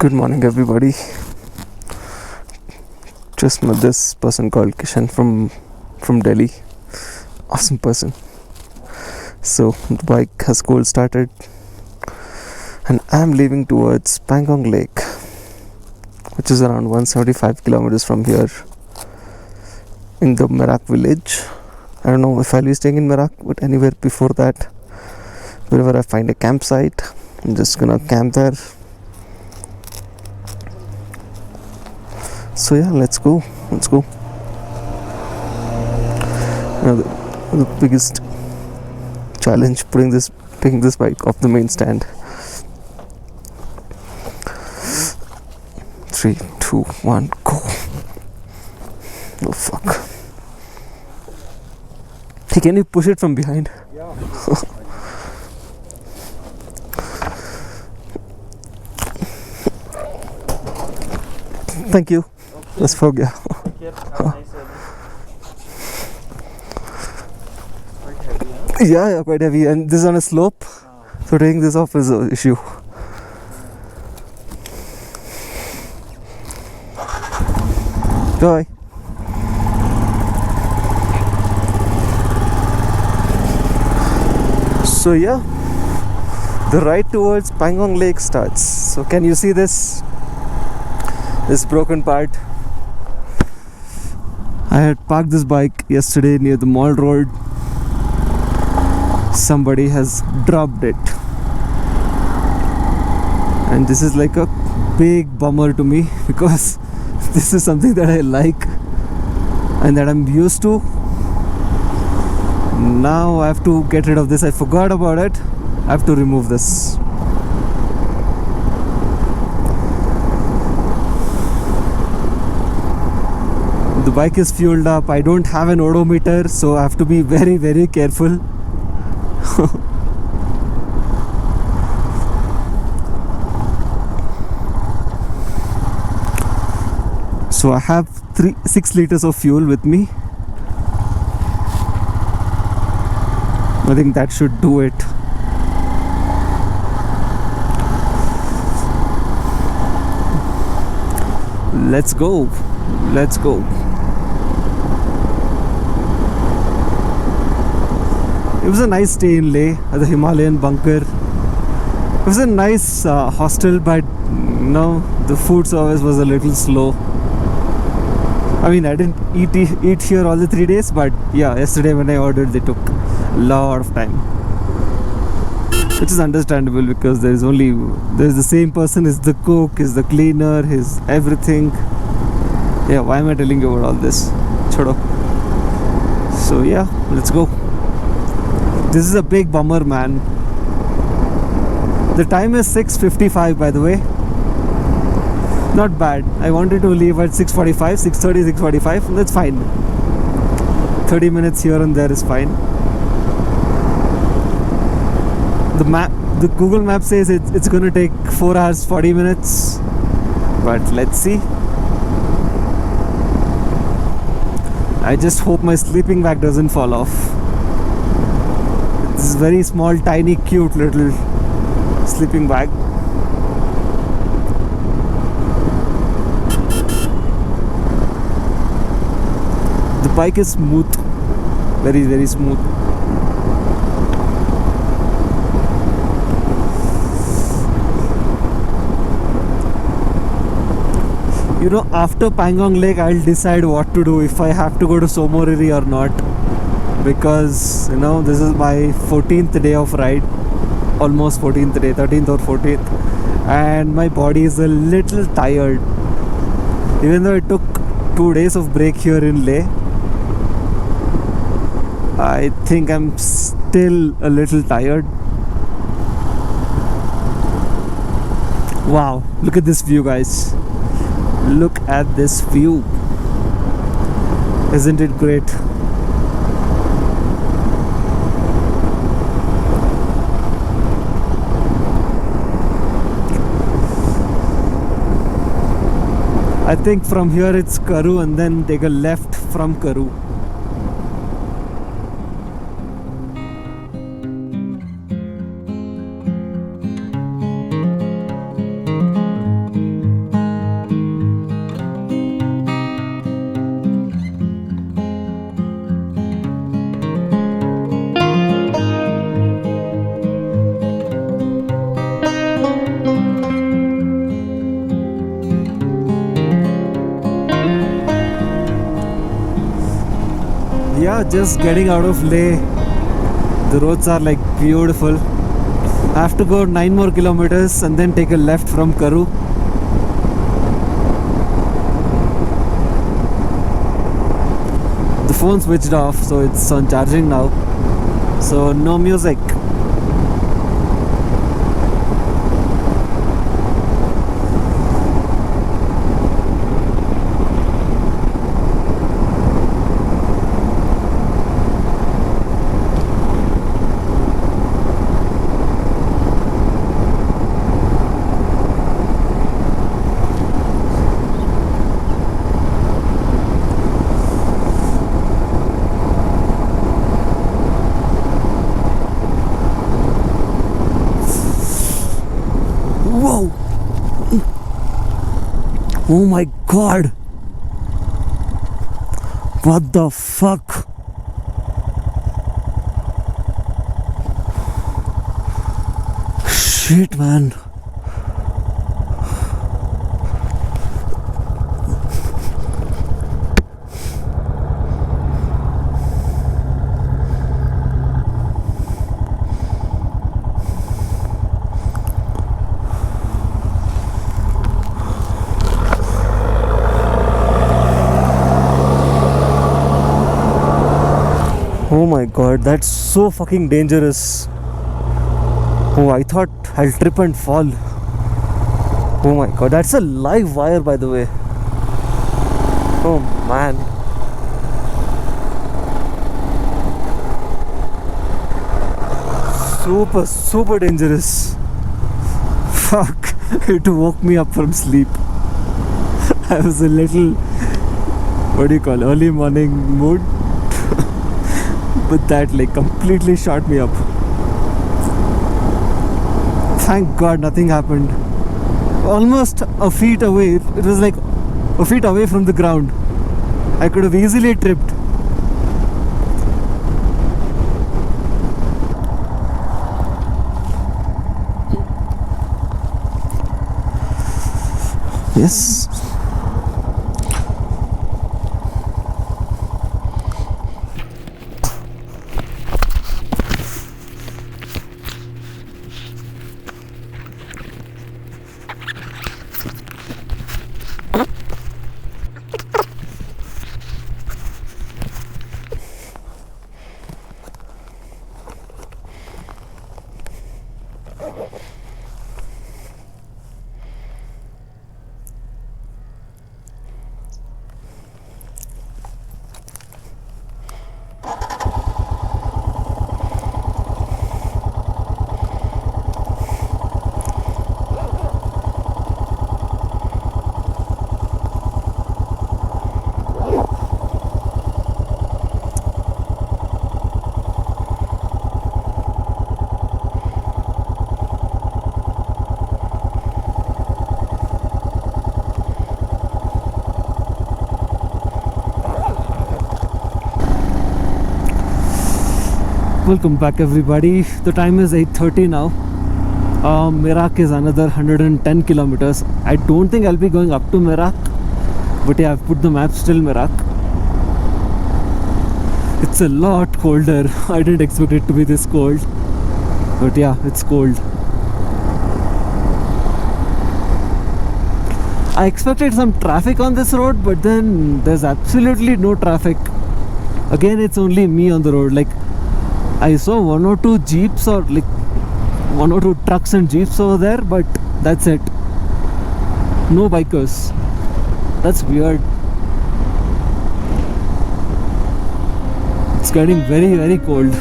Good morning, everybody. Just met this person called Kishan from Delhi. Awesome person. So the bike has cold started, and I'm leaving towards Pangong Lake, which is around 175 kilometers from here, in the Merak village. I don't know if I'll be staying in Merak, but anywhere before that, wherever I find a campsite, I'm just gonna camp there. So yeah, let's go. The biggest challenge taking this bike off the main stand. 3, 2, 1, go. Oh fuck. Hey, can you push it from behind? Yeah. Thank you. Let's forget. Yeah, quite heavy, and this is on a slope, so taking this off is an issue. Bye. So yeah, the ride towards Pangong Lake starts. So can you see this broken part? I had parked this bike yesterday near the mall road. Somebody has dropped it, and this is like a big bummer to me because this is something that I like and that I'm used to. Now I have to get rid of this. I forgot about it. I have to remove this. The bike is fueled up. I don't have an odometer, so I have to be very, very careful. So I have 6 liters of fuel with me. I think that should do it. Let's go. It was a nice stay in Leh at the Himalayan bunker. It was a nice hostel, but the food service was a little slow. I mean, I didn't eat here all the 3 days, but yeah, yesterday when I ordered, they took a lot of time, which is understandable because there's the same person, is the cook, is the cleaner, is everything. Yeah, why am I telling you about all this? Chodo. So yeah, let's go. This is a big bummer, man. The time is 6:55, by the way. Not bad. I wanted to leave at 6:45, 6:30, 6:45. That's fine. 30 minutes here and there is fine. The Google map says it's going to take 4 hours 40 minutes, but let's see. I just hope my sleeping bag doesn't fall off. This is very small, tiny, cute little sleeping bag. The bike is smooth, very, very smooth. After Pangong Lake, I'll decide what to do, if I have to go to Somoriri or not, because this is my 14th day of ride, almost 14th day, 13th or 14th, and my body is a little tired. Even though I took 2 days of break here in Leh, I think I'm still a little tired. Wow, look at this view, guys. Look at this view. Isn't it great? I think from here it's Karoo, and then take a left from Karoo. just getting out of Leh. The roads are like beautiful. I have to go 9 more kilometers and then take a left from Karu. The phone switched off, so it's on charging now. So no music. Whoa! Oh my god! What the fuck? Shit, man. Oh my god, that's so fucking dangerous. Oh, I thought I'll trip and fall. Oh my god, that's a live wire, by the way. Oh man. Super dangerous. Fuck, it woke me up from sleep. I was a little, what do you call, early morning mood. But that like completely shot me up. Thank God nothing happened. Almost a feet away, it was like a feet away from the ground. I could have easily tripped. Yes. Welcome back everybody. The time is 8:30 now. Merak is another 110 kilometers. I don't think I'll be going up to Merak, but yeah, I've put the map still Merak. It's a lot colder. I didn't expect it to be this cold, but yeah, it's cold. I expected some traffic on this road, but then there's absolutely no traffic. Again, it's only me on the road. Like, I saw one or two jeeps or like one or two trucks and jeeps over there, but that's it. No bikers. That's weird. It's getting very cold.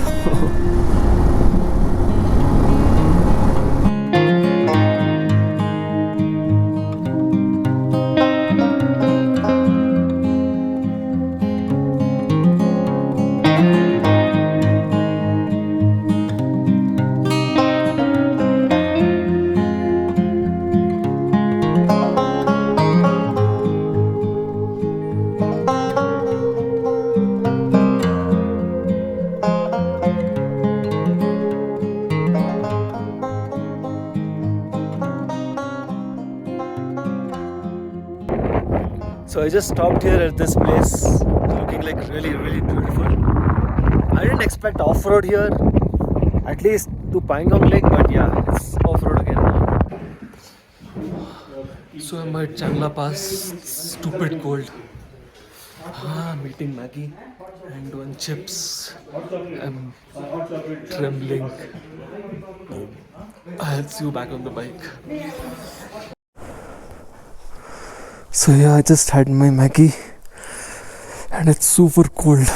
So I just stopped here at this place, looking like really beautiful. I didn't expect off-road here, at least to Pangong Lake, but yeah, it's off-road again now. So I'm at Changla Pass, stupid cold. Meeting Maggie and doing chips. I'm trembling. I'll see you back on the bike. So yeah, I just had my Maggie and it's super cold.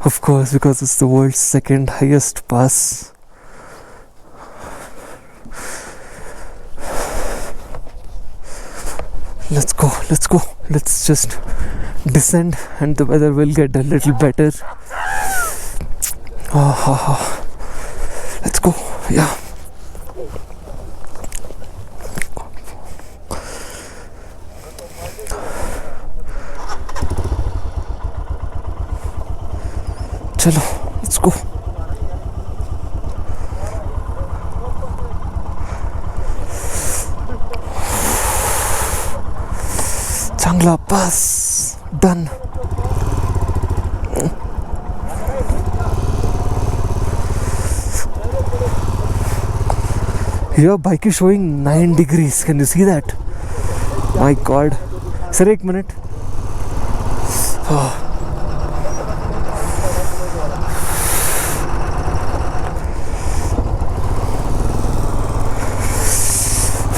Of course, because it's the world's second highest pass. Let's go. Let's just descend and the weather will get a little better. Let's go. Yeah. Chalo, let's go. Changla Pass done. Your bike is showing 9 degrees. Can you see that? My God. Sir, 1 minute.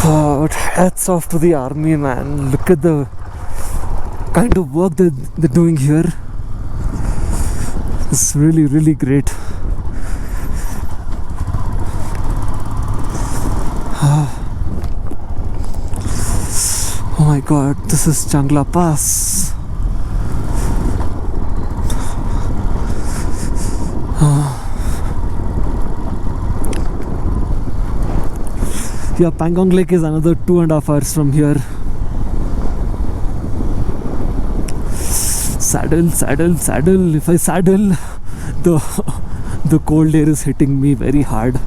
But hats off to the army, man. Look at the kind of work that they're doing here. It's really, really great. Oh my God, this is Changla Pass. Yeah, Pangong Lake is another 2.5 hours from here. Saddle. If I saddle, the cold air is hitting me very hard.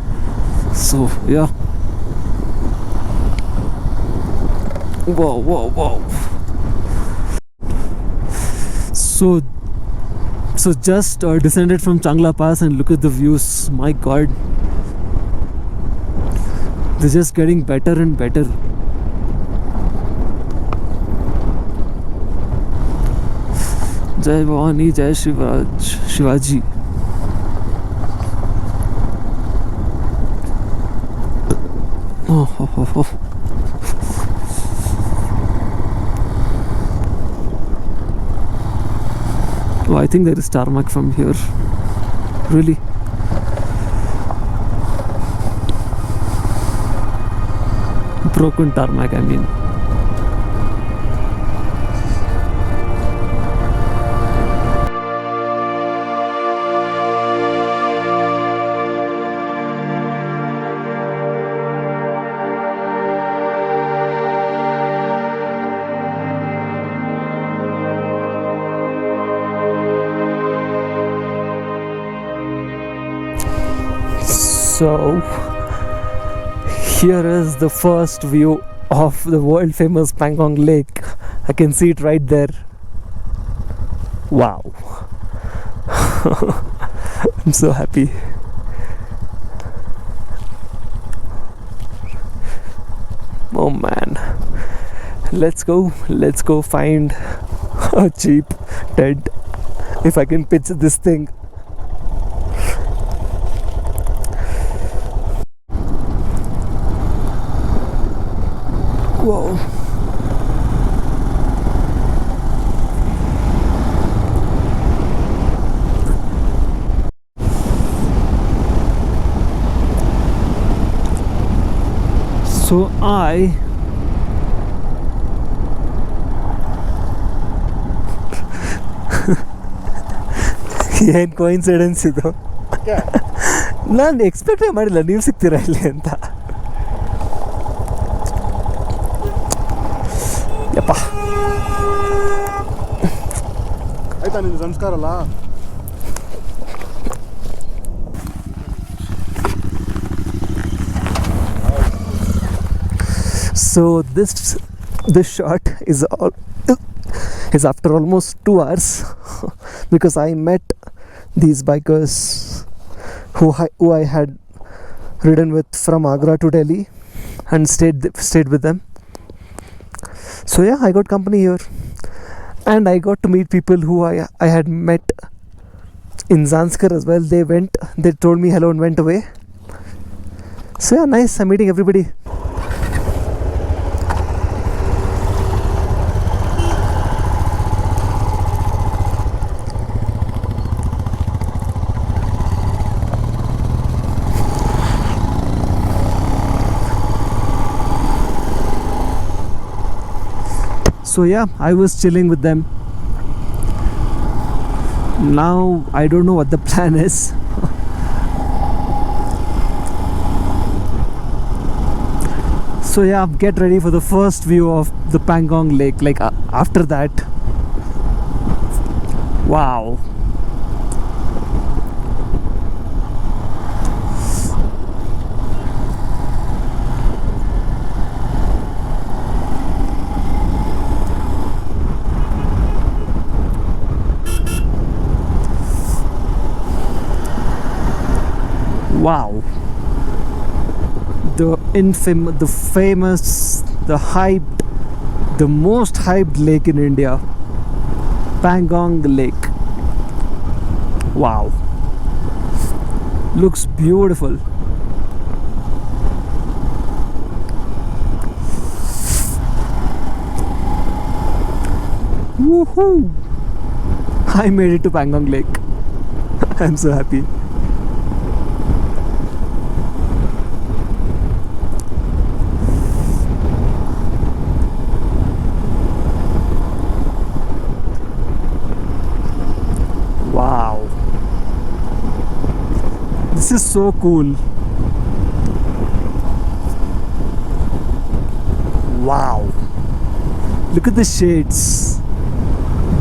So yeah. Whoa. So just descended from Changla Pass and look at the views. My God. They're just getting better and better. Jai Bhavani, Jai Shivaji. Oh. Oh, I think there is tarmac from here. Really? Broken tarmac, I mean. So here is the first view of the world famous Pangong Lake. I can see it right there. Wow. I'm so happy. Oh man. Let's go find a cheap tent if I can pitch this thing. Whoa. So ಏನು coincidence ಇದು ನಾನು ಎಕ್ಸ್ಪೆಕ್ಟೇ ಮಾಡಿಲ್ಲ ನೀವು ಸಿಗ್ತೀರಾ ಇಲ್ಲಿ ಅಂತ ಯಪ್ಪ ಆಯ್ತಾ ನಿನ್ನ ಸಂಸ್ಕಾರ ಅಲ್ಲ So this shot is after almost 2 hours because I met these bikers who I had ridden with from Agra to Delhi and stayed with them. So yeah, I got company here, and I got to meet people who I had met in Zanskar as well. They told me hello and went away. So yeah, nice. I'm meeting everybody. So yeah, I was chilling with them. Now I don't know what the plan is. So yeah, get ready for the first view of the Pangong Lake. Like after that, wow. Wow. The famous, the hyped, the most hyped lake in India, Pangong Lake. Wow. Looks beautiful. Woohoo! I made it to Pangong Lake. I'm so happy. Wow. This is so cool. Wow. Look at the shades.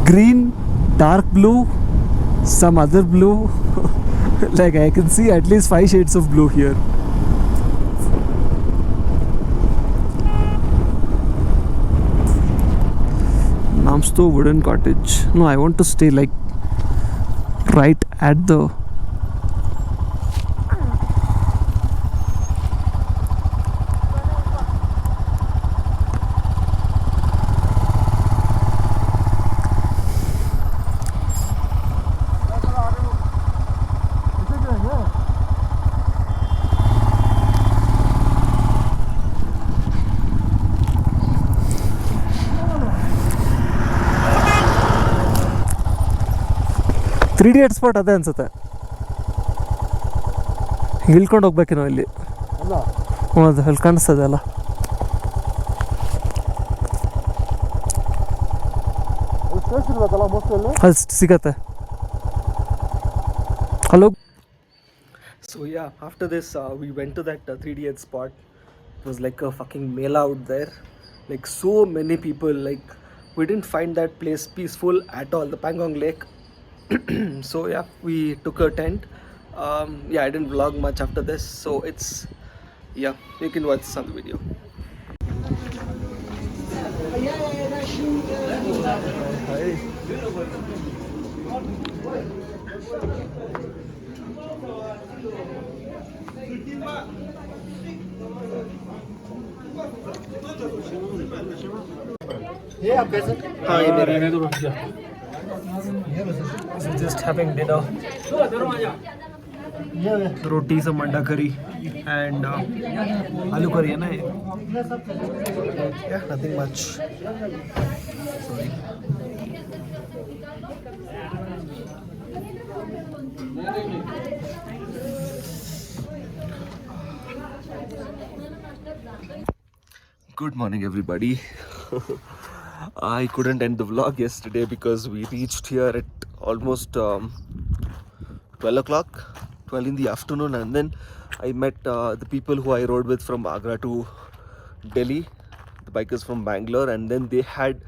Green, dark blue, some other blue. Like I can see at least 5 shades of blue here. Namsto wooden cottage. No, I want to stay like right at the three D spot ಅದೇ ಅನ್ಸುತ್ತೆ. ಇಳ್ಕೊಂಡು ಹೋಗ್ಬೇಕೇನೋ ಇಲ್ಲಿ. ಹ್ಞೂ, ಅದು ಅಲ್ಲಿ ಕಾಣಿಸ್ತದೆ ಅಲ್ಲ. ಅಲ್ಲಿ ಸಿಗತ್ತೆ. Hello. So yeah, after this we went to that 3D spot. It was like a fucking mela out there. Like so many people. Like we didn't find that place peaceful at all. The Pangong Lake. So yeah, we took a tent. Yeah, I didn't vlog much after this, so it's, yeah, you can watch this on the video. So just having dinner. Roti, some anda curry and aloo curry, hai na? Yeah, nothing much. Sorry. Good morning, everybody. I couldn't end the vlog yesterday because we reached here at almost 12 o'clock, 12 in the afternoon, and then I met the people who I rode with from Agra to Delhi, the bikers from Bangalore, and then they had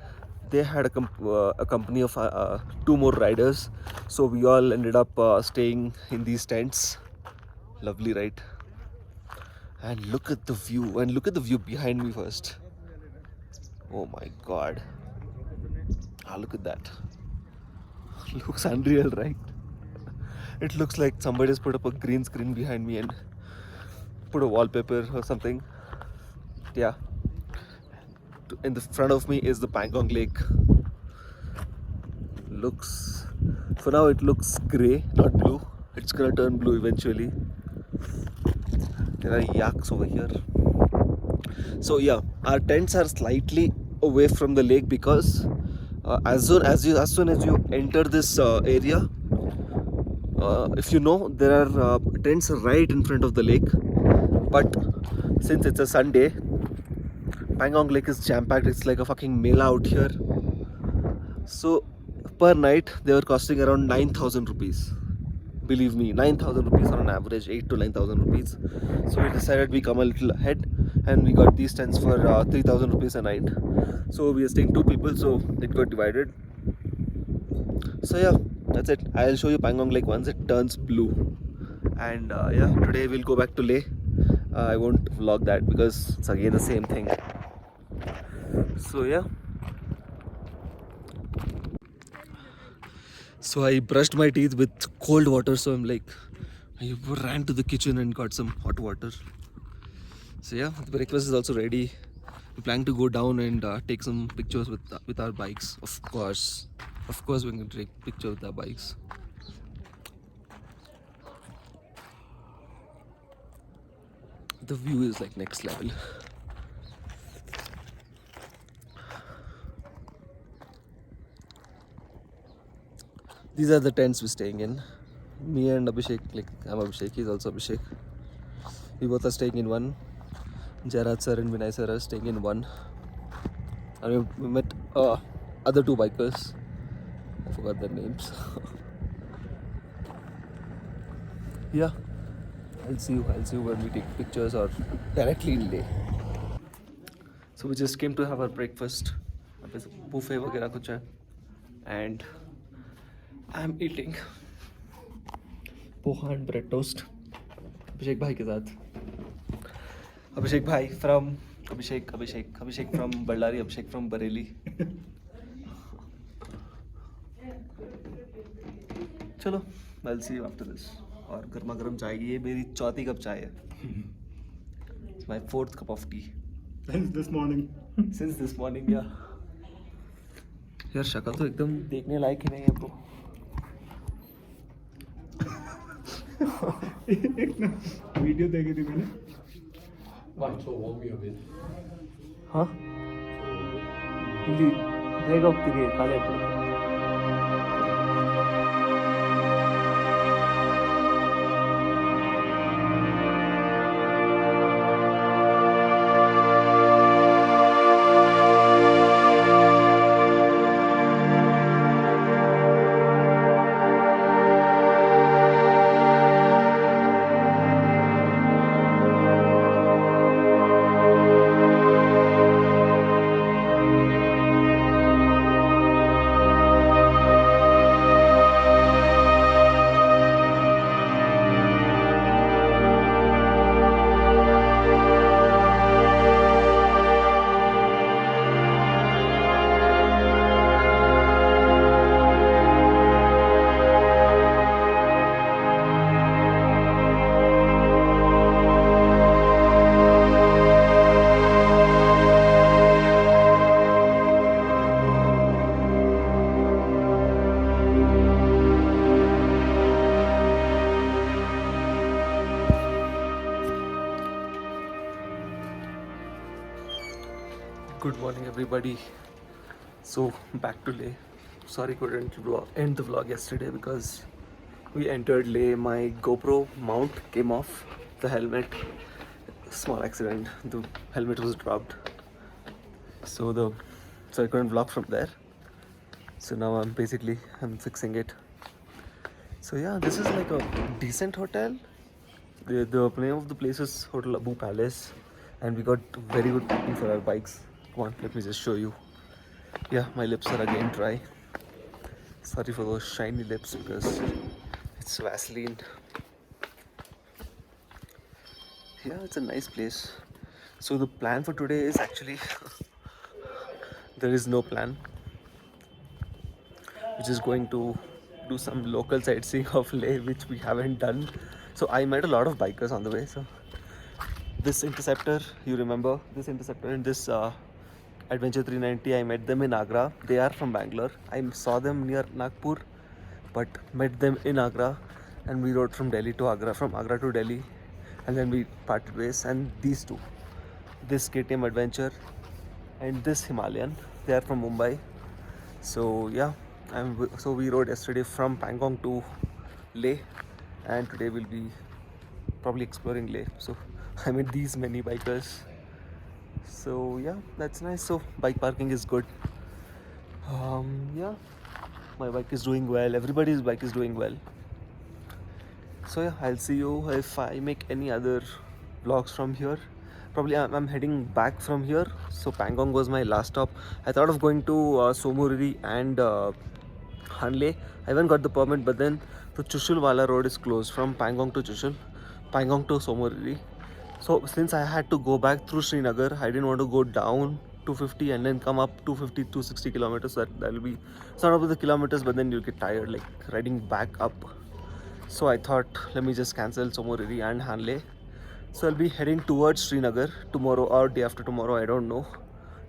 a company of 2 more riders, so we all ended up staying in these tents. Lovely, right? And look at the view, and look at the view behind me first. Oh my god. Look at that. Looks unreal, right? It looks like somebody's put up a green screen behind me and put a wallpaper or something. Yeah. In the front of me is the Pangong Lake. Looks, for now it looks grey, not blue. It's gonna turn blue eventually. There are yaks over here. So yeah, our tents are slightly away from the lake because as soon as you enter this area, if you know, there are tents right in front of the lake. But since it's a Sunday, Pangong Lake is jam-packed. It's like a fucking mela out here. So per night they were costing around 9,000 rupees. Believe me, 9,000 rupees on an average, 8 to 9,000 rupees. So we decided we come a little ahead and we got these tents for 3,000 rupees a night. So we are staying 2 people, so it got divided. So yeah, that's it. I'll show you Pangong Lake once it turns blue. And yeah, today we'll go back to Leh. I won't vlog that because it's again the same thing. So yeah. So I brushed my teeth with cold water, so I'm like, I ran to the kitchen and got some hot water. So yeah, the breakfast is also ready. We plan to go down and take some pictures with our bikes. Of course, we're going to take pictures with our bikes. The view is like next level. These are the tents we're staying in. Me and Abhishek, like I'm Abhishek, he's also Abhishek. We both are staying in one. Jarad sir and Vinay sir are staying in one. And we met other 2 bikers. I forgot their names. Yeah, I'll see you when we take pictures or directly in Leh. So we just came to have our breakfast. Buffet वगैरह कुछ है. And I'm eating poha and bread toast. Abhishek bhai के साथ. Abhishek bhai from Abhishek from Ballari, Abhishek from Bareilly. चलो, I'll see you after this. और गर्मा गर्म चाय, ये मेरी चौथी कप चाय है. It's my 4th cup of tea. Since this morning. Yeah. यार शक्ल तो एकदम देखने लायक ही नहीं है ब्रो. एक ना वीडियो देखी थी मैंने. हाँ ಇಲ್ಲಿ ಬೇಗ ಹೋಗ್ತೀವಿ college. Good morning everybody. So back to Leh. Sorry couldn't end the vlog yesterday because we entered Leh. My GoPro mount came off the helmet. Small accident. The helmet was dropped. So I couldn't vlog from there. So now I'm fixing it. So yeah, this is like a decent hotel. The name of the place is Hotel Abu Palace, and we got very good parking for our bikes. Come on, let me just show you. Yeah, my lips are again dry. Sorry for those shiny lips because it's Vaseline. Yeah, it's a nice place. So the plan for today is actually there is no plan. We're just going to do some local sightseeing of Leh, which we haven't done. So I met a lot of bikers on the way. So this Interceptor, you remember this Interceptor in this Adventure 390, I met them in Agra. They are from Bangalore. I saw them near Nagpur, but met them in Agra, and we rode from Delhi to Agra, from Agra to Delhi, and then we parted ways. And these two, this KTM Adventure and this Himalayan, they are from Mumbai. So yeah, so we rode yesterday from Pangong to Leh, and today we'll be probably exploring Leh. So I met these many bikers. So yeah, that's nice. So bike parking is good. Yeah, my bike is doing well. Everybody's bike is doing well. So yeah, I'll see you if I make any other vlogs from here. Probably I'm heading back from here. So Pangong was my last stop. I thought of going to Somoriri and Hanle. I haven't got the permit, but then the Chushulwala road is closed from Pangong to Chushul, Pangong to Somoriri. So since I had to go back through Srinagar, I didn't want to go down 250 and then come up 250, 260 kilometers. That will be, it's not about the kilometers, but then you'll get tired like riding back up. So I thought, let me just cancel Somoriri and Hanle. So I'll be heading towards Srinagar tomorrow or day after tomorrow, I don't know,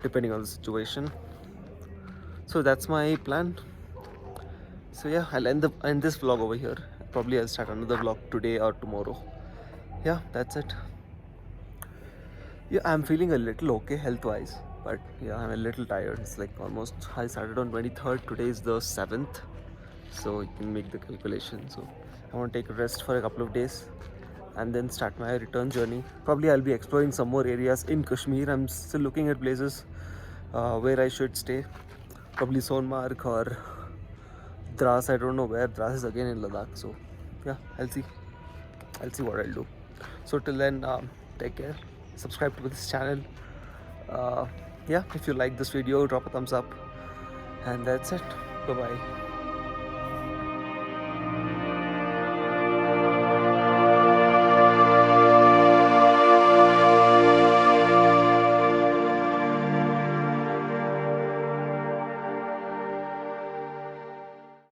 depending on the situation. So that's my plan. So yeah, I'll end this vlog over here. Probably I'll start another vlog today or tomorrow. Yeah, that's it. Yeah, I'm feeling a little okay health-wise, but yeah, I'm a little tired. It's like almost, I started on 23rd, today is the 7th. So you can make the calculation. So I want to take a rest for a couple of days and then start my return journey. Probably I'll be exploring some more areas in Kashmir. I'm still looking at places where I should stay. Probably Sonmarg or Dras. I don't know where. Dras is again in Ladakh. So yeah, I'll see what I'll do. So till then, take care, subscribe to this channel. Yeah, if you like this video, drop a thumbs up, and that's it. Bye bye.